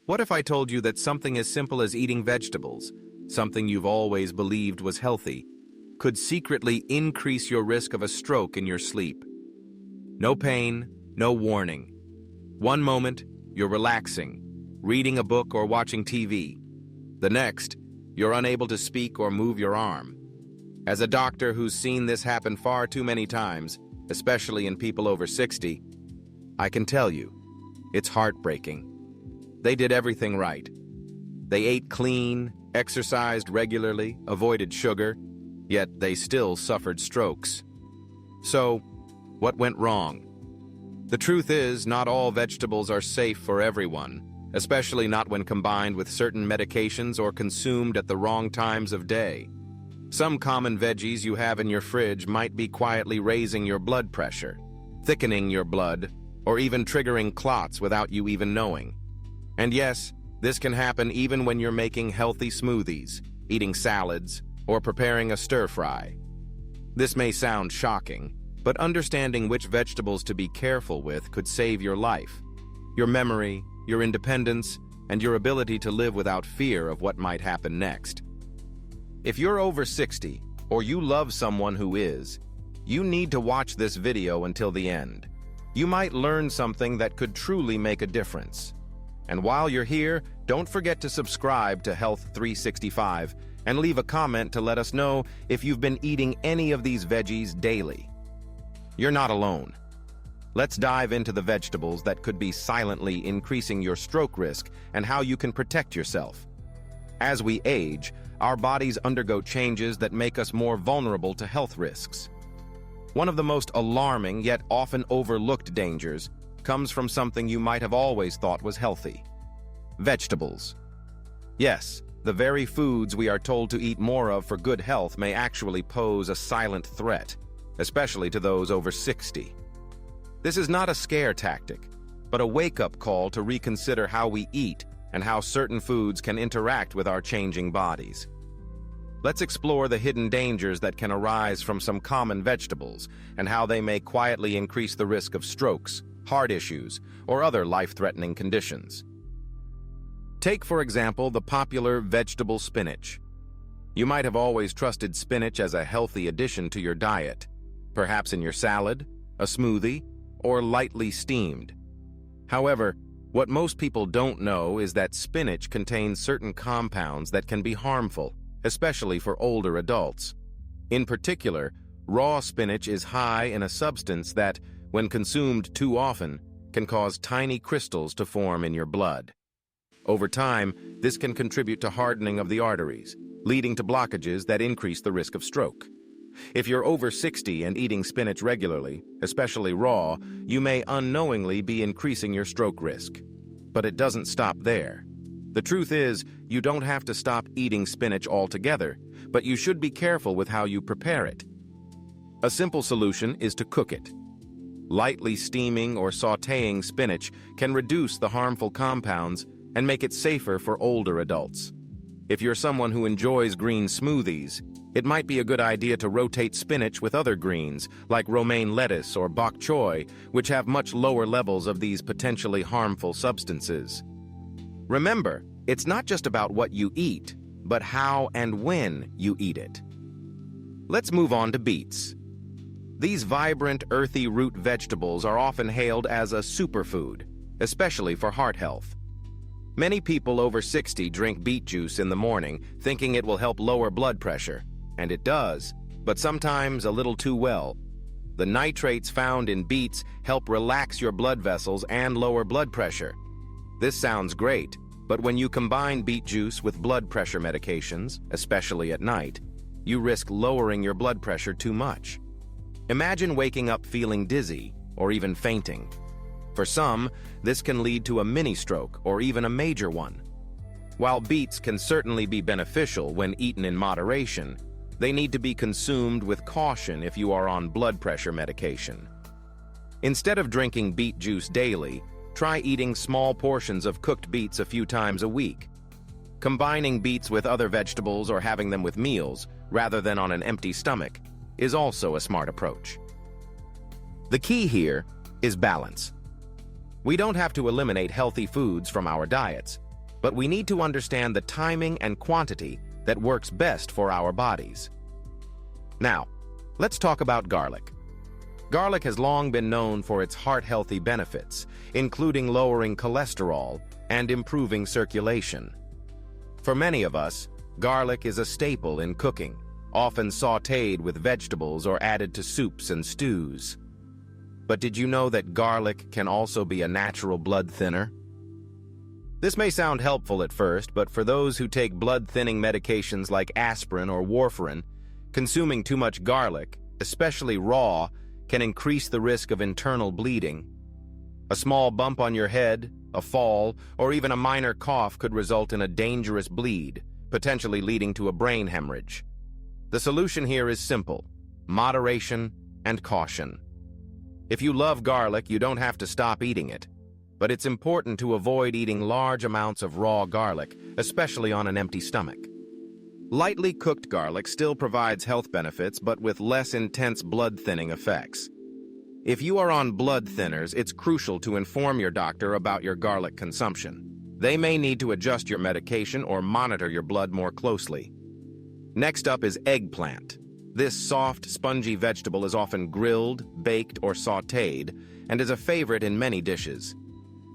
What if I told you that something as simple as eating vegetables, something you've always believed was healthy, could secretly increase your risk of a stroke in your sleep? No pain, no warning. One moment, you're relaxing, reading a book or watching TV. The next, you're unable to speak or move your arm. As a doctor who's seen this happen far too many times, especially in people over 60, I can tell you, it's heartbreaking. They did everything right. They ate clean, exercised regularly, avoided sugar, yet they still suffered strokes. So, what went wrong? The truth is, not all vegetables are safe for everyone, especially not when combined with certain medications or consumed at the wrong times of day. Some common veggies you have in your fridge might be quietly raising your blood pressure, thickening your blood, or even triggering clots without you even knowing. And yes, this can happen even when you're making healthy smoothies, eating salads, or preparing a stir-fry. This may sound shocking, but understanding which vegetables to be careful with could save your life, your memory, your independence, and your ability to live without fear of what might happen next. If you're over 60, or you love someone who is, you need to watch this video until the end. You might learn something that could truly make a difference. And while you're here, don't forget to subscribe to Health 365 and leave a comment to let us know if you've been eating any of these veggies daily. You're not alone. Let's dive into the vegetables that could be silently increasing your stroke risk and how you can protect yourself. As we age, our bodies undergo changes that make us more vulnerable to health risks. One of the most alarming yet often overlooked dangers comes from something you might have always thought was healthy: vegetables. Yes, the very foods we are told to eat more of for good health may actually pose a silent threat, especially to those over 60. This is not a scare tactic, but a wake-up call to reconsider how we eat and how certain foods can interact with our changing bodies. Let's explore the hidden dangers that can arise from some common vegetables and how they may quietly increase the risk of strokes, heart issues, or other life-threatening conditions. Take, for example, the popular vegetable spinach. You might have always trusted spinach as a healthy addition to your diet, perhaps in your salad, a smoothie, or lightly steamed. However, what most people don't know is that spinach contains certain compounds that can be harmful, especially for older adults. In particular, raw spinach is high in a substance that, when consumed too often, can cause tiny crystals to form in your blood. Over time, this can contribute to hardening of the arteries, leading to blockages that increase the risk of stroke. If you're over 60 and eating spinach regularly, especially raw, you may unknowingly be increasing your stroke risk. But it doesn't stop there. The truth is, you don't have to stop eating spinach altogether, but you should be careful with how you prepare it. A simple solution is to cook it. Lightly steaming or sautéing spinach can reduce the harmful compounds and make it safer for older adults. If you're someone who enjoys green smoothies, it might be a good idea to rotate spinach with other greens, like romaine lettuce or bok choy, which have much lower levels of these potentially harmful substances. Remember, it's not just about what you eat, but how and when you eat it. Let's move on to beets. These vibrant, earthy root vegetables are often hailed as a superfood, especially for heart health. Many people over 60 drink beet juice in the morning, thinking it will help lower blood pressure, and it does, but sometimes a little too well. The nitrates found in beets help relax your blood vessels and lower blood pressure. This sounds great, but when you combine beet juice with blood pressure medications, especially at night, you risk lowering your blood pressure too much. Imagine waking up feeling dizzy or even fainting. For some, this can lead to a mini stroke or even a major one. While beets can certainly be beneficial when eaten in moderation, they need to be consumed with caution if you are on blood pressure medication. Instead of drinking beet juice daily, try eating small portions of cooked beets a few times a week. Combining beets with other vegetables or having them with meals, rather than on an empty stomach, is also a smart approach. The key here is balance. We don't have to eliminate healthy foods from our diets, but we need to understand the timing and quantity that works best for our bodies. Now, let's talk about garlic. Garlic has long been known for its heart-healthy benefits, including lowering cholesterol and improving circulation. For many of us, garlic is a staple in cooking, often sautéed with vegetables or added to soups and stews. But did you know that garlic can also be a natural blood thinner? This may sound helpful at first, but for those who take blood-thinning medications like aspirin or warfarin, consuming too much garlic, especially raw, can increase the risk of internal bleeding. A small bump on your head, a fall, or even a minor cough could result in a dangerous bleed, potentially leading to a brain hemorrhage. The solution here is simple: moderation and caution. If you love garlic, you don't have to stop eating it, but it's important to avoid eating large amounts of raw garlic, especially on an empty stomach. Lightly cooked garlic still provides health benefits, but with less intense blood-thinning effects. If you are on blood thinners, it's crucial to inform your doctor about your garlic consumption. They may need to adjust your medication or monitor your blood more closely. Next up is eggplant. This soft, spongy vegetable is often grilled, baked, or sautéed, and is a favorite in many dishes.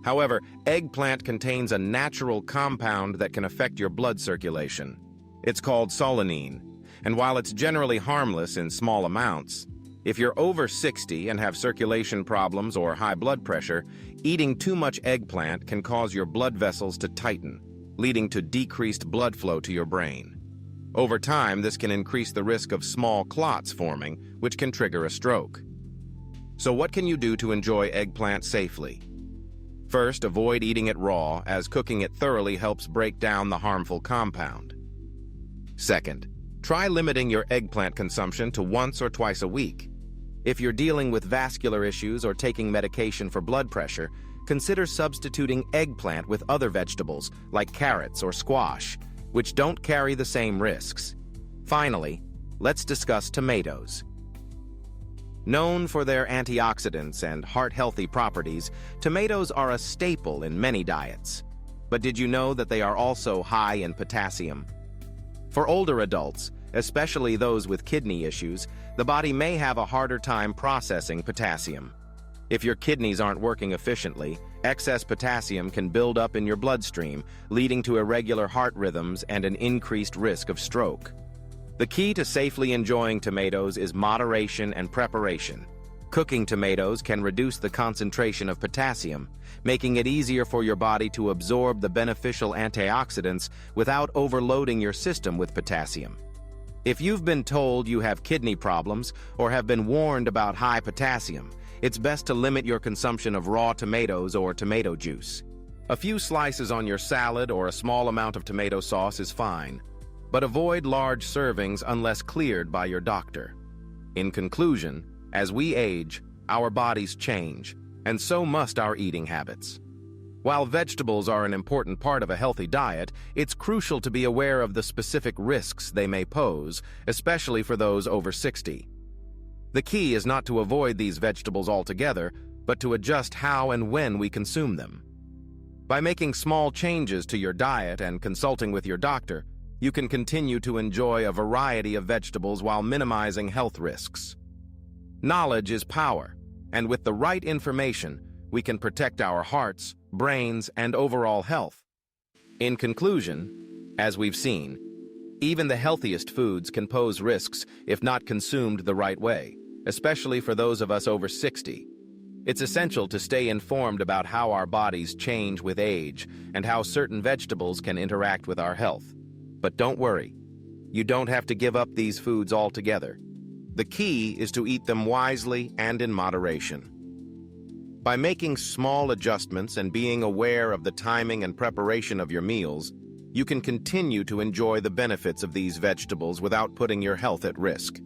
However, eggplant contains a natural compound that can affect your blood circulation. It's called solanine, and while it's generally harmless in small amounts, if you're over 60 and have circulation problems or high blood pressure, eating too much eggplant can cause your blood vessels to tighten, leading to decreased blood flow to your brain. Over time, this can increase the risk of small clots forming, which can trigger a stroke. So what can you do to enjoy eggplant safely? First, avoid eating it raw, as cooking it thoroughly helps break down the harmful compound. Second, try limiting your eggplant consumption to once or twice a week. If you're dealing with vascular issues or taking medication for blood pressure, consider substituting eggplant with other vegetables like carrots or squash, which don't carry the same risks. Finally, let's discuss tomatoes. Known for their antioxidants and heart-healthy properties, tomatoes are a staple in many diets. But did you know that they are also high in potassium? For older adults, especially those with kidney issues, the body may have a harder time processing potassium. If your kidneys aren't working efficiently, excess potassium can build up in your bloodstream, leading to irregular heart rhythms and an increased risk of stroke. The key to safely enjoying tomatoes is moderation and preparation. Cooking tomatoes can reduce the concentration of potassium, making it easier for your body to absorb the beneficial antioxidants without overloading your system with potassium. If you've been told you have kidney problems or have been warned about high potassium, it's best to limit your consumption of raw tomatoes or tomato juice. A few slices on your salad or a small amount of tomato sauce is fine, but avoid large servings unless cleared by your doctor. In conclusion, as we age, our bodies change, and so must our eating habits. While vegetables are an important part of a healthy diet, it's crucial to be aware of the specific risks they may pose, especially for those over 60. The key is not to avoid these vegetables altogether, but to adjust how and when we consume them. By making small changes to your diet and consulting with your doctor, you can continue to enjoy a variety of vegetables while minimizing health risks. Knowledge is power, and with the right information, we can protect our hearts, brains, and overall health. In conclusion, as we've seen, even the healthiest foods can pose risks if not consumed the right way, especially for those of us over 60. It's essential to stay informed about how our bodies change with age and how certain vegetables can interact with our health. But don't worry, you don't have to give up these foods altogether. The key is to eat them wisely and in moderation. By making small adjustments and being aware of the timing and preparation of your meals, you can continue to enjoy the benefits of these vegetables without putting your health at risk.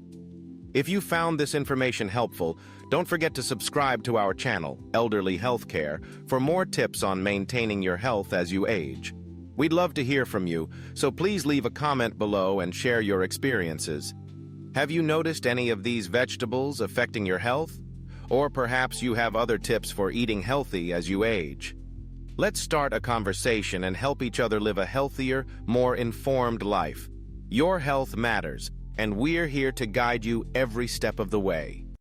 If you found this information helpful, don't forget to subscribe to our channel, Elderly Healthcare, for more tips on maintaining your health as you age. We'd love to hear from you, so please leave a comment below and share your experiences. Have you noticed any of these vegetables affecting your health? Or perhaps you have other tips for eating healthy as you age. Let's start a conversation and help each other live a healthier, more informed life. Your health matters, and we're here to guide you every step of the way.